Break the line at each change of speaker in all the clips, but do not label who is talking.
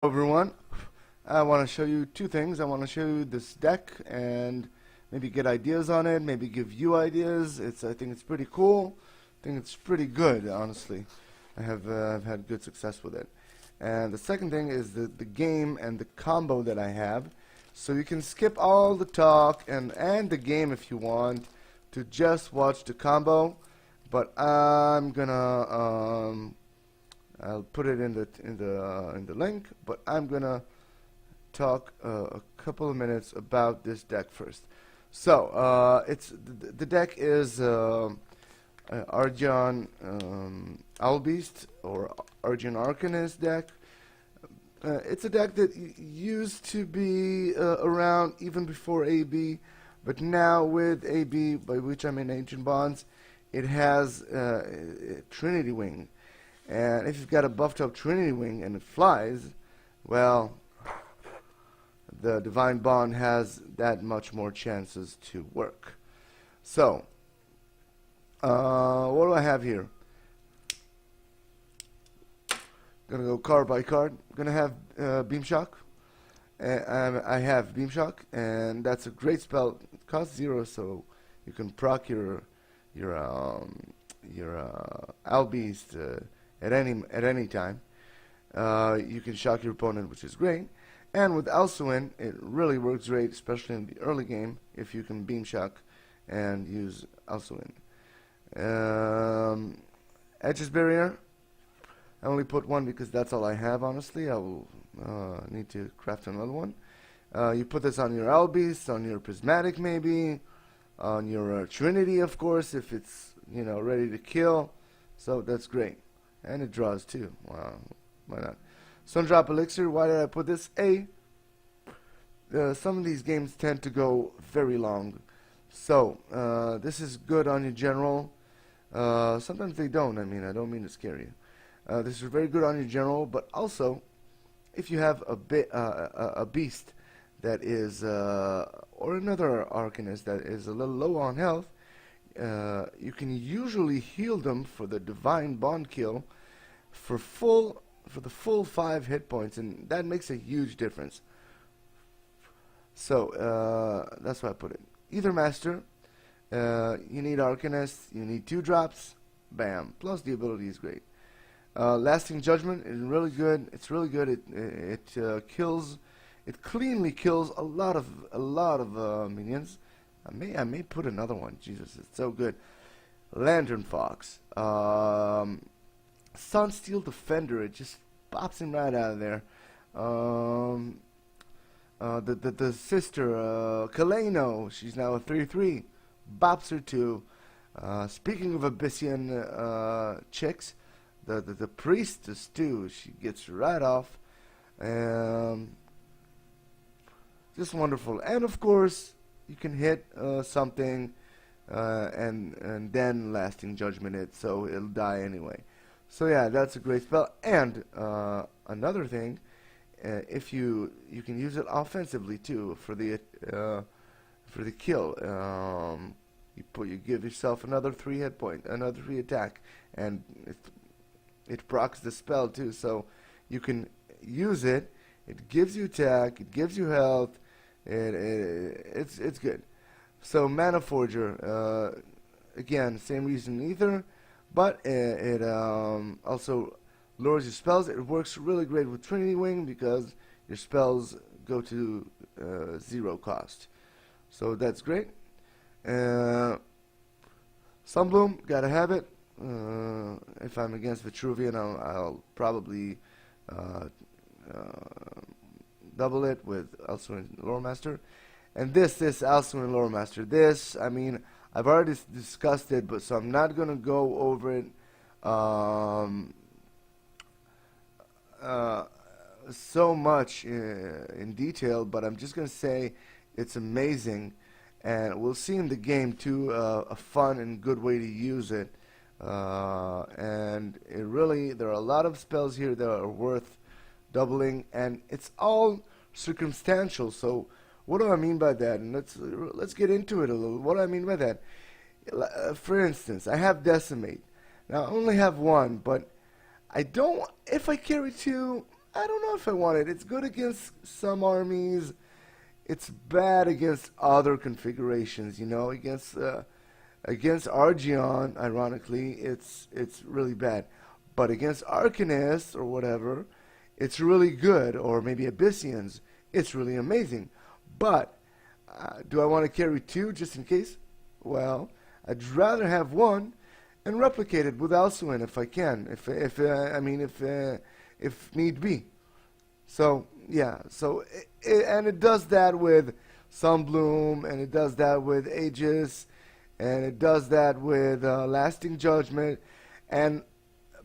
Everyone, I want to show you two things. I want to show you this deck and maybe get ideas on it, maybe give you ideas. I think it's pretty cool. I think it's pretty good, honestly. I've had good success with it. And the second thing is the game and the combo that I have. So you can skip all the talk and the game if you want to just watch the combo. But I'm gonna I'll put it in the link, but I'm gonna talk a couple of minutes about this deck first. So the deck is Argeon Arcanyst or Argeon Arcanyst deck. It's a deck that used to be around even before AB, but now with AB, by which I mean Ancient Bonds, it has Trinity Wing. And if you've got a buffed up Trinity Wing and it flies, well, the Divine Bond has that much more chances to work. So, what do I have here? Gonna go card by card. Gonna have Beam Shock. I have Beam Shock, and that's a great spell. It costs 0, so you can proc your Albeast at any time. You can shock your opponent, which is great. And with Alsuin, it really works great, especially in the early game, if you can Beam Shock and use Alsuin. Edge's Barrier, I only put one because that's all I have, honestly. I will need to craft another one. You put this on your Albeast, on your Prismatic maybe, on your Trinity, of course, if it's ready to kill. So that's great. And it draws too. Wow, why not? Sundrop Elixir, why did I put this? Some of these games tend to go very long. So, this is good on your general. Sometimes they don't. I don't mean to scare you. This is very good on your general, but also, if you have a beast that is, or another Arcanist that is a little low on health, you can usually heal them for the Divine Bond kill for the full 5 hit points, and that makes a huge difference. So that's why I put it. Either Master, you need Arcanist, you need 2 drops, bam. Plus the ability is great. Lasting Judgment is really good. It's really good. It kills. It cleanly kills a lot of minions. I may put another one. Jesus, it's so good. Lantern Fox. Sunsteel Defender. It just pops him right out of there. The sister, Kaleno. She's now a 3/3. Bops her too. Speaking of Abyssian chicks, the priestess too. She gets right off. Just wonderful. And of course, you can hit something and then Lasting Judgment it, so it'll die anyway. So yeah, that's a great spell. And another thing, if you can use it offensively too for the kill. You give yourself another 3 hit point, another 3 attack, and it procs the spell too. So you can use it. It gives you attack. It gives you health. It's good. So Mana Forger, again, same reason either, but it also lowers your spells. It works really great with Trinity Wing because your spells go to 0 cost. So that's great. Sunbloom, gotta have it. If I'm against Vitruvian, I'll probably double it with Alsuin Lore Master. And this Alsuin Lore Master, I've already discussed it, but so I'm not gonna go over it so much in detail, but I'm just gonna say it's amazing, and we'll see in the game too a fun and good way to use it. And there are a lot of spells here that are worth doubling, and it's all circumstantial. So what do I mean by that? And let's get into it a little. What do I mean by that? For instance, I have Decimate. Now I only have 1, but I don't. If I carry 2, I don't know if I want it. It's good against some armies. It's bad against other configurations, you know, against Argeon, ironically, it's really bad. But against Arcanyst or whatever, it's really good. Or maybe Abyssians, it's really amazing. But do I want to carry two just in case? Well, I'd rather have one and replicate it with Alcuin if I can. If need be. So yeah, and it does that with Sunbloom, and it does that with Aegis, and it does that with Lasting Judgment, and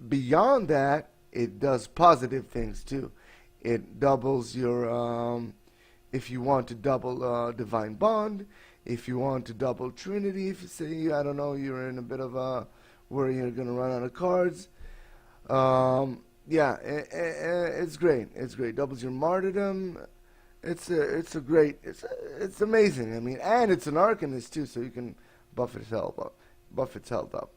beyond that, it does positive things too. It doubles your, if you want to double Divine Bond, if you want to double Trinity, if you say, I don't know, you're in a bit of a, where you're going to run out of cards. Yeah, it's great. It's great. Doubles your martyrdom. It's amazing. I mean, and it's an Arcanist too, so you can buff its health up.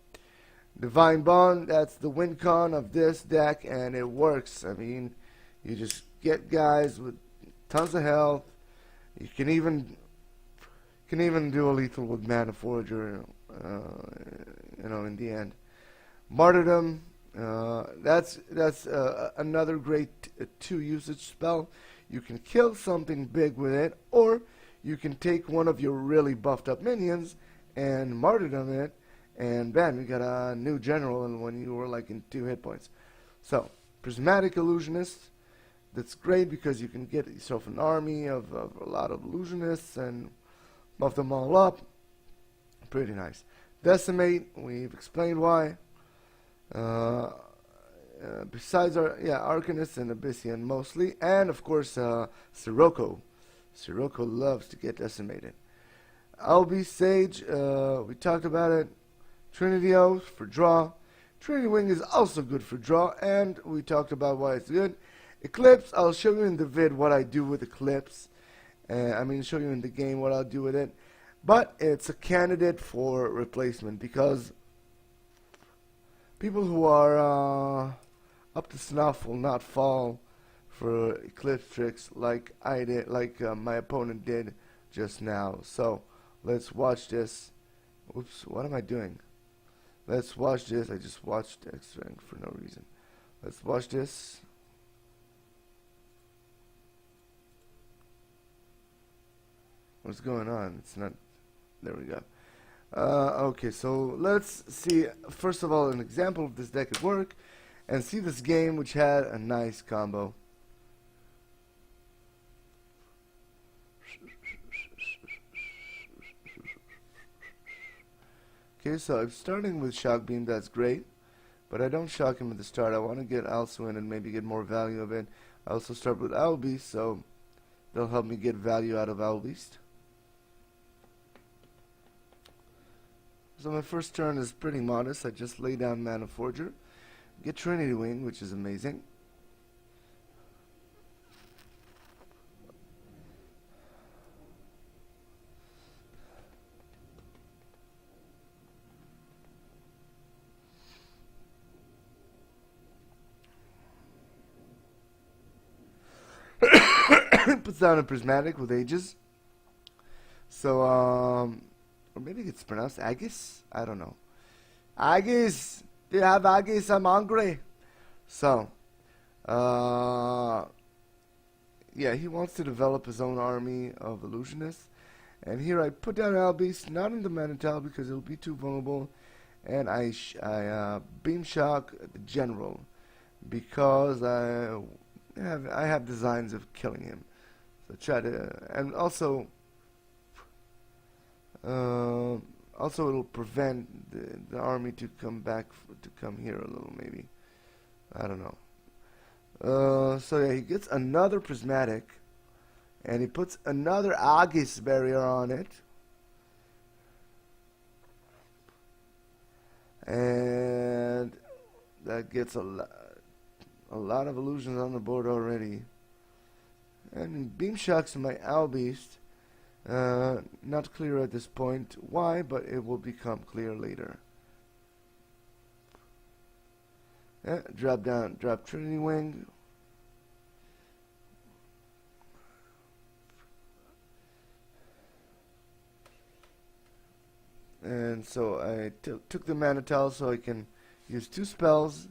Divine Bond, that's the win con of this deck, and it works. I mean, you just get guys with tons of health. You can even do a lethal with Mana Forger, you know, in the end. Martyrdom, that's another great 2 usage spell. You can kill something big with it, or you can take one of your really buffed up minions and martyrdom it, and bam, you got a new general and when you were like in 2 hit points. So, Prismatic Illusionist, that's great because you can get yourself an army of a lot of illusionists and buff them all up. Pretty nice. Decimate, we've explained why. Besides Arcanist and Abyssian mostly, and of course Sirocco. Sirocco loves to get decimated. Albi Sage, we talked about it. Trinity Oath for draw. Trinity Wing is also good for draw, and we talked about why it's good. Eclipse, I'll show you in the vid what I do with Eclipse. Show you in the game what I'll do with it. But it's a candidate for replacement because people who are up to snuff will not fall for Eclipse tricks like I did, like my opponent did just now. So let's watch this. Oops, what am I doing? Let's watch this. I just watched X rank for no reason. Let's watch this. What's going on? It's not. There we go. Okay, so let's see, first of all, an example of this deck at work, and see this game, which had a nice combo. Okay, so I'm starting with Shock Beam, that's great, but I don't shock him at the start. I want to get Alcuin and maybe get more value of it. I also start with Owlbeast, so they'll help me get value out of Owlbeast. So my first turn is pretty modest. I just lay down Mana Forger, get Trinity Wing, which is amazing. Puts down a Prismatic with Aegis. So, or maybe it's pronounced Aegis? I don't know. Aegis! Do you have Aegis? I'm hungry. So, yeah, he wants to develop his own army of illusionists. And here I put down Owlbeast, not in the Manital because it'll be too vulnerable. And I Beam Shock the General because I have designs of killing him. So try to, and also it'll prevent the army to come back to come here a little, maybe. I don't know. So yeah, he gets another Prismatic, and he puts another Aegis barrier on it, and that gets a lot of illusions on the board already. And Beam Shocks my Owlbeast. Not clear at this point why, but it will become clear later. Yeah, drop Trinity Wing. and so I took the Manital so I can use 2 spells.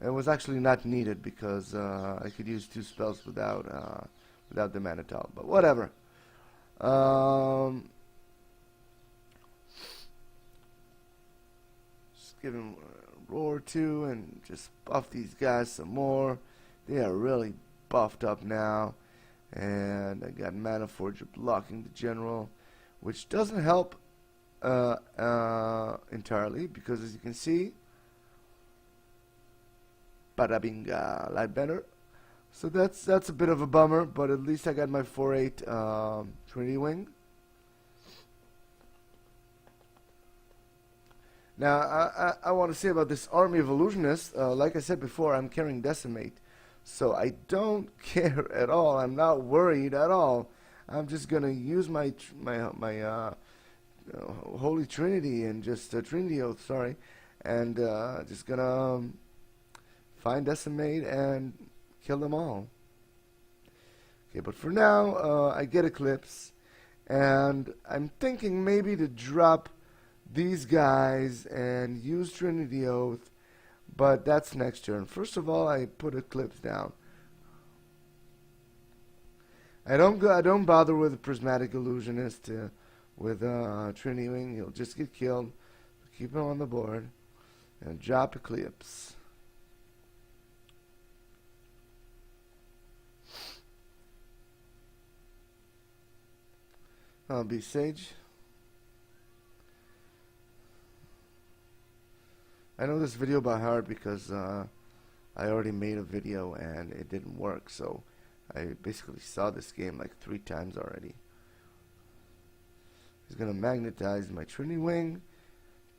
It was actually not needed because I could use 2 spells without the Manital, but whatever. Just give him a roar too, and just buff these guys some more. They are really buffed up now, and I got Mana Forger blocking the general, which doesn't help entirely because, as you can see, bada binga, light better. So that's a bit of a bummer, but at least I got my 4/8 Trinity Wing. Now I want to say about this army of illusionists, like I said before, I'm carrying Decimate, so I don't care at all. I'm not worried at all. I'm just gonna use my Holy Trinity and just Trinity Oath, sorry, and just gonna find Decimate and kill them all. Okay, but for now, I get Eclipse, and I'm thinking maybe to drop these guys and use Trinity Oath, but that's next turn. First of all, I put Eclipse down. I don't bother with a Prismatic Illusionist with Trinity Wing. He'll just get killed. Keep him on the board and drop Eclipse. I'll be Sage. I know this video by heart because I already made a video and it didn't work, so I basically saw this game like 3 times already. He's gonna magnetize my Trinity Wing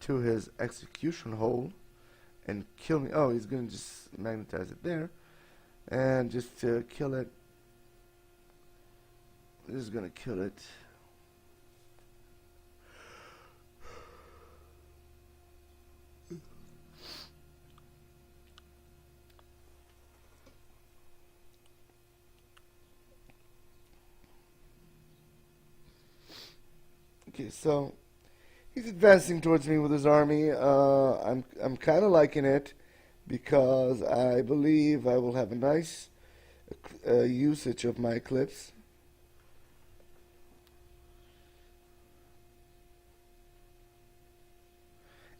to his execution hole and kill me. Oh, he's gonna just magnetize it there and just to kill it. This is gonna kill it. Okay, so he's advancing towards me with his army. I'm kind of liking it because I believe I will have a nice usage of my Eclipse.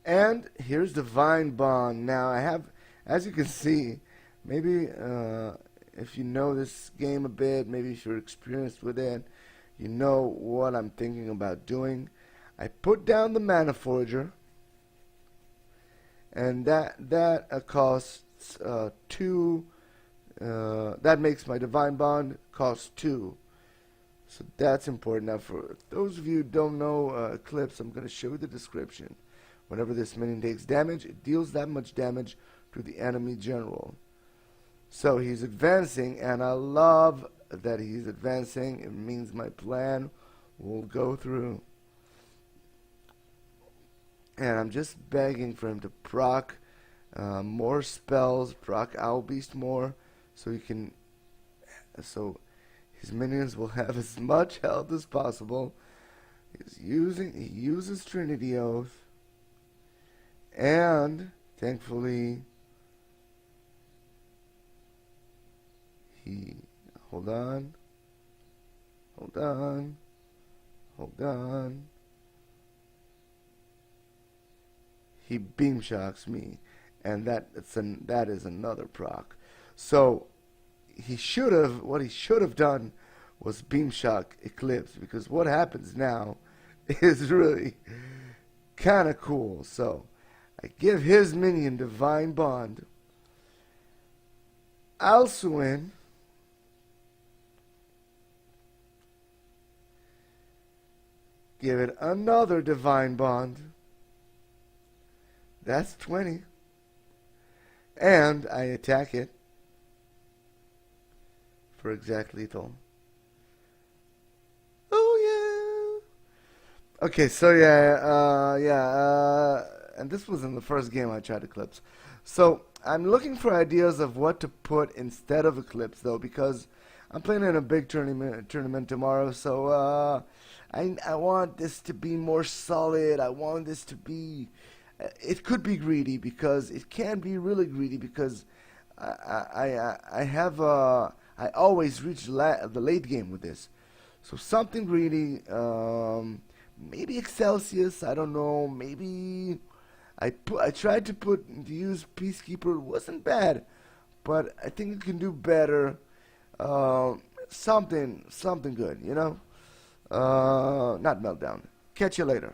And here's Divine Bond. Now I have, as you can see, maybe if you know this game a bit, maybe if you're experienced with it, you know what I'm thinking about doing. I put down the Mana Forger, and that costs 2. That makes my Divine Bond cost 2. So that's important. Now, for those of you who don't know Eclipse, I'm going to show you the description. Whenever this minion takes damage, it deals that much damage to the enemy general. So he's advancing, and I love that he's advancing. It means my plan will go through. And I'm just begging for him to proc more spells, proc Owl Beast more, so he can, so his minions will have as much health as possible. He uses Trinity Oath, and thankfully he, hold on. He beam shocks me, and that is another proc. So what he should have done was beam shock Eclipse, because what happens now is really kind of cool. So I give his minion Divine Bond. Alcuin give it another Divine Bond. That's 20. And I attack it for exact lethal. Oh yeah. Okay, so and this was in the first game I tried Eclipse. So I'm looking for ideas of what to put instead of Eclipse, though, because I'm playing in a big tournament tomorrow, so I want this to be more solid. I want this to be. It could be greedy because it can be really greedy because I have I always reach the late game with this. So something greedy, maybe Excelsius. I don't know. Maybe I tried to use Peacekeeper. It wasn't bad, but I think it can do better. Something good, you know. Not Meltdown. Catch you later.